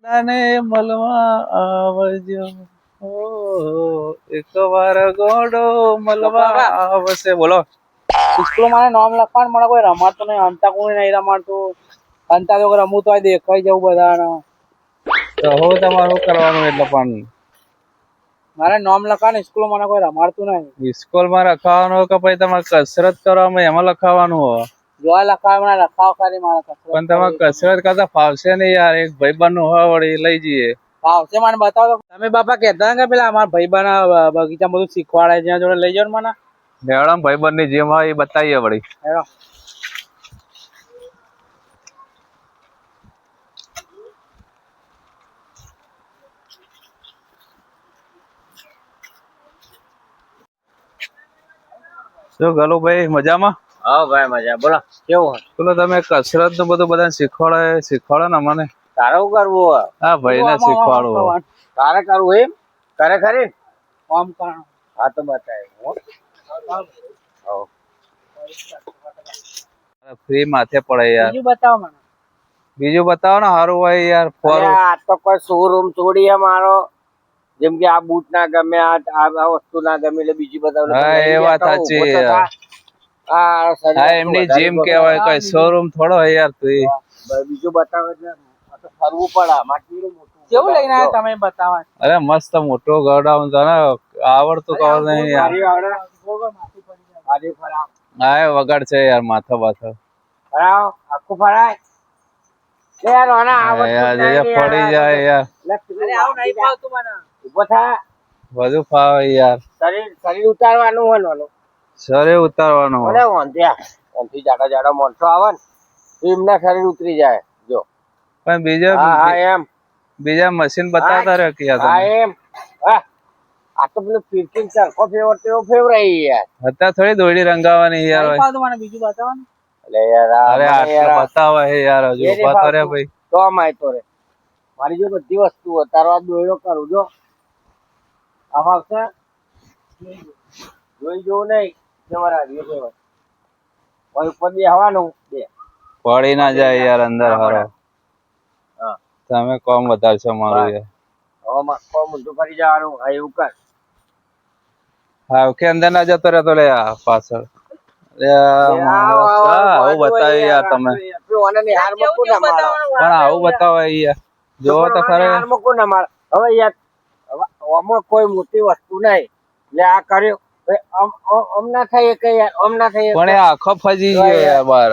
દાને મળવા આવજો ઓ એકવાર ગોડો મળવા આવશે. બોલો સ્કૂલ માં નામ લખવાનું મને કોઈ રમાડતું નહીં, અંતા કોઈ નહીં રમાડતું. અંતા તો રમવું તો દેખાઈ જવું બધાને. તો હું તમારું કરવાનું એટલે પણ મારે નામ લખવાનું સ્કૂલ મને કોઈ રમાડતું નહીં. સ્કૂલમાં લખાવાનું કે પછી તમારે કસરત કરવામાં એમાં લખાવાનું હોય? જોવા લખાવ મને લખાવ ખાલી મારે કસરત. પણ તમારે કસરત કરતા ફાવશે નહીં યાર. એક ભાઈબંધ નું હોય વળી લઈ જઈએ. ફાવશે મને બતાવો. તમે બાપા કહેતા કે પેલા અમારા ભાઈબંધ બગીચા બધું શીખવાડે જ્યાં જોડે લઈ જાવ ને મને. મેડમ ભાઈબંધ ની જેમ હોય એ બતાવીએ વળી. શું ગલુભાઈ મજામાં? હા ભાઈ મજા. બોલો કેવું? બોલો તમે કસરત નું બધું બધાને શીખવાડો ને મને. તારે શું કરવું? હા ભાઈ ને શીખવાડવું. તારે કરવું એમ? કરે ખરી કામ કરવાનું. હા તો બતાય ફ્રી માથે પડે યાર. બીજું બતાવો મને. બીજું બતાવો ને સારું હોય યાર. આ તો કોઈ શોરૂમ છોડી મારો. જેમ કે આ બૂટ ના ગમે, આ વસ્તુ ના ગમે એટલે બીજી બતાવો. હા એ વાત સાચી. હા એમની જીમ કેવાય, કઈ શોરૂમ થોડો હોય યાર. તું બીજું બતાવે એટલે ફરવું પડે. કેવું લઈને આવ્યા તમે? બતાવા. અરે મસ્ત મોટો ગોડાઉન તને આવડતું કહો નહીં યાર. હા વગાડ છે યાર. માથા બાથા આખું ફરાય પડી જાય યાર. ઉભો થા. બધું ફાવે યાર. શરીર ઉતારવાનું હોય. શરીર ઉતારવાનું હોય. ઓમથી જાડા જાડા માણસો આવે ને એમના શરીર ઉતરી જાય. જો પણ બીજા મશીન બતાવતા રહ્યો કે એમ. આ તો પેલું ફિરકીન સરખો ફેવર તેવો ફેવરાઈ યાર. અત્યારે થોડી દોડી રંગાવાની યાર. મને બીજું બતાવવાનું. અરે આટલા બતાવે હે યાર. હજુ બતા રે ભાઈ. તો માય તો રે મારી જો બધી વસ્તુ તારો આ દોયડો કરું જો. આ ફાવશે જોઈ જોવું નહીં. તમારા ઉપર બે હવાનું બે પડી ના જાય યાર અંદર. હારો તમે કોમ વધારશો મારું યાર. હવે કોમ ઊંધું ફરી જવાનું. હા એવું કર. હા કે અંદર ના જતો રહેતો લે પાછળ. આવું બતાવી યાર તમે. પણ આવું બતાવે યાર. જોવો તો ખરે. હવે યાર આમાં કોઈ મોટી વસ્તુ નહીં એટલે આ કર્યું. આમ ના થાય કે યાર આમ ના થાય. પણ આખો ફજી ગયો યાર બાર.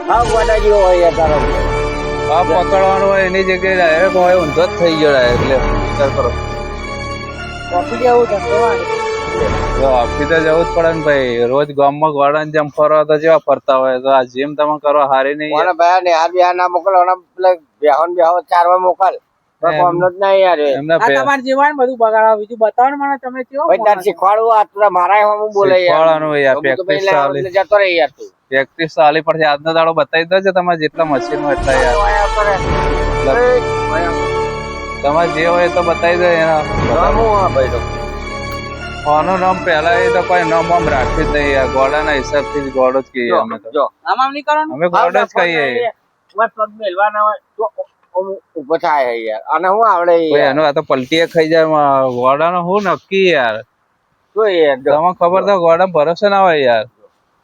હા ગોડા જેવો હોય યાર તારો. આ પકડવાનું હોય એની જગ્યાએ ડાયરેક્ટ હોય ઊંધો જ થઈ ગયો ડાયરેક્ટ. વિચાર કરો. કોફી જેવું ધંધો ઓફિસ તો જવું જ પડે ને ભાઈ. રોજ ગામમાં ગોળાને જેમ ફરવા તો જેવા ફરતા હોય. તો આ જીમ તમે કરો હારી નહીં. ભાઈ ને હાર બિહાર ના મોકલો. બેહન બેહો ચારવા મોકલ. તમારે જીવન બધું બગાડો. બીજું બતાવો ને મને. તમે શીખવાડવું મારા હું બોલે જતો રહી યાર. તું પ્રેક્ટિસ તો આલી પડશે. આજનો દાડો બતાવી દો. તમારે જેટલા મશીન હોય એટલા યાર. તમારે જે હોય તો બતાવી દો એના. આનું નામ પેલા એ તો કોઈ નામ આમ રાખ્યું જ નહીં યાર. ગોળાના હિસાબથી જ ગોળો જ કહીએ અમે તો. અમે ગોળો જ કહીએ. ઉભો થાય યાર. અને હું આવડે એનું આ તો પલટી ખાઈ જાય. ગોળાનો હું નક્કી યાર. તમને ખબર તો ગોળા ભરોસે ના હોય યાર.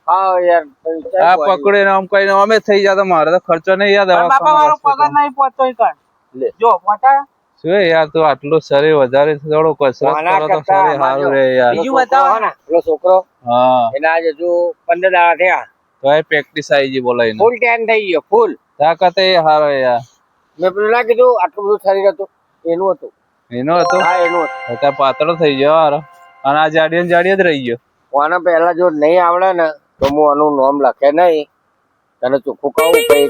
હા યાર આ પકડીને આમ કઈ અમે થઈ જાય. મારે તો ખર્ચો નહીં યાદ. શું યાર તું આટલું શરીર વધારે થોડું કસરત કરો તો શરીર સારું રહે યાર. બીજું બતાવો ને. છોકરો હા એના આજે હજુ 15 દાડા થયા તો એ પ્રેક્ટિસ આવી ગઈ. બોલાય ફૂલ ટેન થઈ ગયો. ફૂલ તાકાત એ સારો યાર. મેં પેલું ના કીધું આટલું બધું શરીર હતું એનું હતું. એનું હતું? હા એનું હતું. અત્યારે પાતળો થઈ ગયો યાર. અને આ જાડીયો જ રહી ગયો. આને પહેલા જો નહીં આવડે ને તો હું આનું નામ લખે નહીં. તને ચોખ્ખું કહું કઈ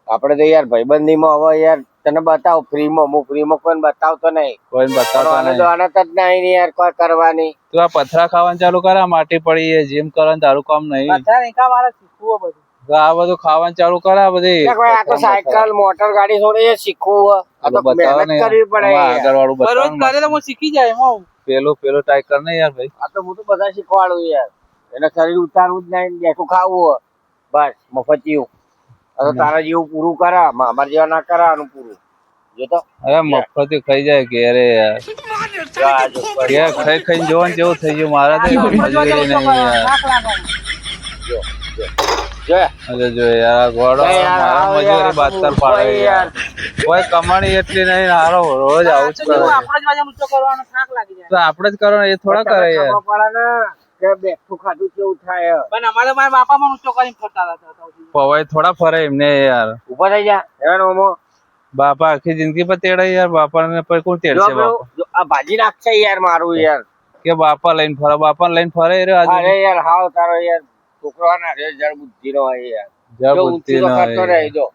આપડે તો યાર ભાઈબંધી માં હવે યાર તને બતાવ ફ્રીમાં. હું ફ્રીમાં કોઈને બતાવતો નહીં. કોઈને બતાવતો નહીં. આનત જ નહીં યાર કોઈ કરવાની. તું આ પથરા ખાવાનું ચાલુ કરે. માટી પડી જીમ કરવાનું તારું કામ નહીં. પથરા નહીં મારે શીખવું બધું. આ બધું ખાવાનું ચાલુ કરે. બધી આ તો સાયકલ મોટર ગાડી થોડી શીખવું. મહેનત કરવી પડે. આગળ વાળું બતાવ શીખી જાય. પેલું ટ્રાય કર ને યાર ભાઈ. આ તો હું તો બધા શીખવાડું યાર. એને શરીર ઉતારવું જ નહીં. બેઠું ખાવું બસ મફતિયું. તારા જેવું પૂરું કરા. અમારા જેવા ના કરાવાનું પૂરું. જોતો અરે મફતી ખાઈ જાય ઘેરે યાર જો આ જો ઘેર ખાઈ ખાઈને જોવાનું કેવું થઈ ગયું મારા તો મજૂરી નહીં યાર જો જો અરે જો યાર આ ગોળો યાર, મારા આવો મજૂરી યાર, બાતર પાડે કોઈ યાર કોઈ કમાણી એટલી નહીં ને હારો રોજ આવું જ કરે તો આપણે જ કરો એ થોડા કરે યાર ખબર પડે ને કે બેઠું ખાધું કેવું થાય પવાય થોડા ફરે એમને યાર ઉભા થઈ જા એનો ઓમો બાપા આખી જિંદગી પર તેડે યાર બાપા ને પછી કોણ જો તેડશે પેલું, બાપા જો આ ભાજી નાખશે યાર મારું યાર કે બાપા લઈને ફરે બાપા લઈને ફરે એ રહ્યો અરે યાર હાવ તારો યાર છોકરો ના રે જળ બુદ્ધિ નો હોય યાર જ્યાં જો બુદ્ધિ ઊંચી તો ના કરતો હોય. રહે જો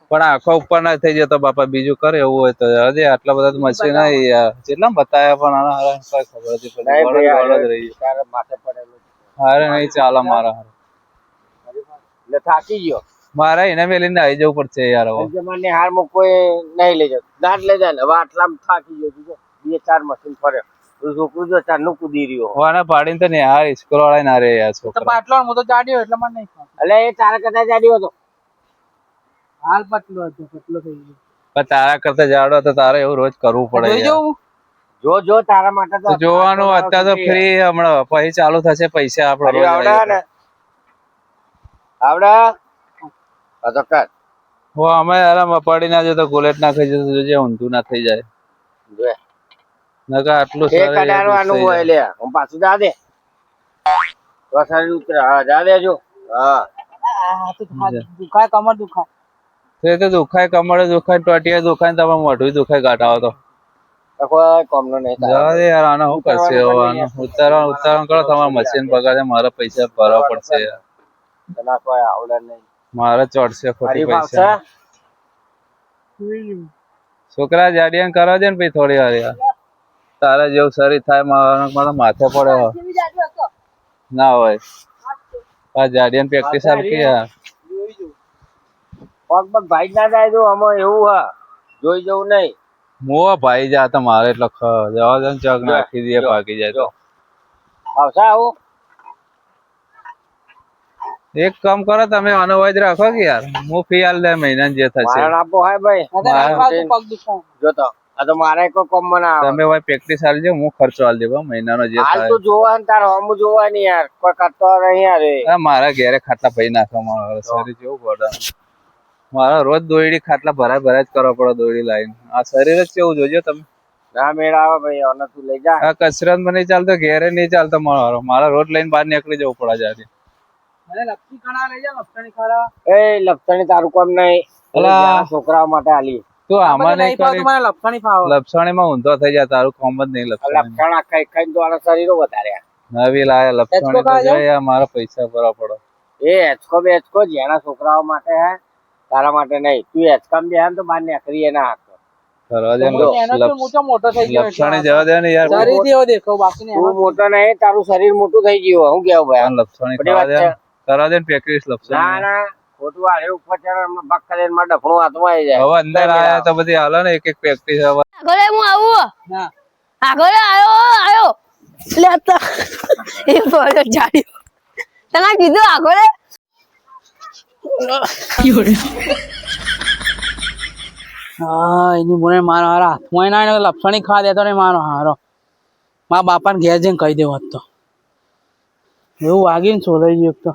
પણ આખો ઉપર ના થઈ જતો બાપા બીજું કરે એવું હોય તો હજી આટલા બધા તો મશીન નહીં યાર કેટલા બતાયા પણ આના હારા કઈ ખબર નથી પડી નહીં ગોળો ભાઈ, ગોળો જ રહી ગયો. તારે માથે પડેલું હારે નહીં ચાલે મારા હારે. એટલે થાકી ગયો મારે એને મેલીને આવી જવું પડશે યાર હવે જમાને હાર માં કોઈ નહીં લઈ જતું દાંત લઈ જાય ને હવે આટલામાં થાકી ગયો તું જો 2-4 મશીન ફર્યો તું છોકરું જો ચારનું કૂદી રહ્યો વાના પાડીને તો ને યાર સ્કૂલ વાળા ના રે યાર છોકરા એટલે એ તારા કરતા જાડ્યો હતો પણ તારા કરતા જાડો તો તારે એવું રોજ કરવું પડે યાર. જો જો તારા માટે તો જોવાનું અત્યારે તો ફ્રી હમણાં પછી ચાલુ થશે પૈસા આપડે રોજ આવડે લઈએ ને આવડે આ તો કર હો અમે આરામ પડી ના જતો ગુલેટ ના ખાઈ જતો જોજે ઊંધું ના થઈ જાય જો નકા આટલું એ સરસ કડારવાનું હોય લે હું પાછું જા દે તો સારી ઉતરે હા જા દેજો હા તે તો દુખાય કમરે દુખાય ટોટિયા દુખાય ને તમારે મોઢું દુખાય ગાંઠાઓ તો તો કોઈ કોમનો નહીં જવા તારે દે યાર આને શું કરશે હવે આનું ઉતારણ કરો તમારે મશીન પગારે મારા પૈસા ભરવા પડશે યાર. તને કોઈ આવડે નહીં મારે ચડશે ખોટી ફરી પૈસા પાવશે છોકરા જાડિયાન કરવા દે ને પછી થોડી વાર યાર તારા જેવું શરીર થાય મારા માથે પડે હવે. ના હોય આ જાડિયાન પ્રેક્ટિસ આપી યાર પગ પગ ભાઈ ના જાય તો આમાં એવું હા જોઈ જવું નહીં મો ભાઈ જા તો મારે એટલે જવા દે ને ચગ નાખી દે ભાગી જાય તો આવશે આવું એક કામ કરો તમે આનો વાજ રાખો કે યાર હું ફી આલ દે મહિના જે થશે મારણ આપો હોય ભાઈ જોતો આ તો મારે કોઈ કોમ ના આવે તમે ભાઈ પ્રેક્ટિસ આલજો હું ખર્ચો આલ દેવા મહિનાનો જે હાલ થાય તો જોવા ને તાર હમ જોવા નહીં યાર કોઈ કરતો નહીં યાર એ. અરે મારા ઘેરે ખાટલા ભાઈ નાખવા મારા શરીર જેવું ગોડા મારા રોજ દોયડી ખાટલા ભરાય ભરાય જ કરવા પડે દોયડી લાઈન આ શરીર જ કેવું જોજો તમે ના મેળ આવે ભાઈ આને તું લઈ જા આ કસરત માં નહીં ચાલતો ઘેરે નહીં ચાલતો મારા રોજ લઈને બહાર નીકળી જવું પડે જ્યારે એ લપસણી તારું કામ નહીં અલા. જાણા છોકરાઓ માટે આલી તું આમાં નહીં કરી લપસણી માં ઊંધો થઈ જાય તારું કોમ જ નહીં લપસણી લપસણ આ ખાઈ ખાઈને તો આના શરીરો વધાર્યા નવી લાયા લપસણી તો જોઈએ મારા પૈસા ભરવા પડે એ હેચકો બેચકો જેના છોકરાઓ માટે હે તારા માટે નહીં તું હેચકામ બે તો બહાર નીકળી ના હાથ કરવા દે ને લપસણી જવા દે ને યાર તું મોટો નહીં તારું શરીર મોટું થઈ ગયું હું કેવું ભાઈ લપસણી કરવા દે કરવા દે ને પ્રેક્ટિસ ના લપસણી ના ખોટું આડે ઉપર ચડે ભગ કરીને માં ડફણું હાથમાં આવી જાય હવે અંદર આયા તો બધી હાલે ને એક એક પ્રેક્ટિસ હવે આગળ હું આવું આગળ આયો લે તો એ બોલો જાડ્યો તને કીધું આગળ હા એની બોને મારો હારા હાથમાં ના એને લપસણી ખા દેતો ને મારો હારો મારા બાપાને ઘેર જઈને કહી દેવો તો એવું વાગીને સોલાઈ ગયું એક તો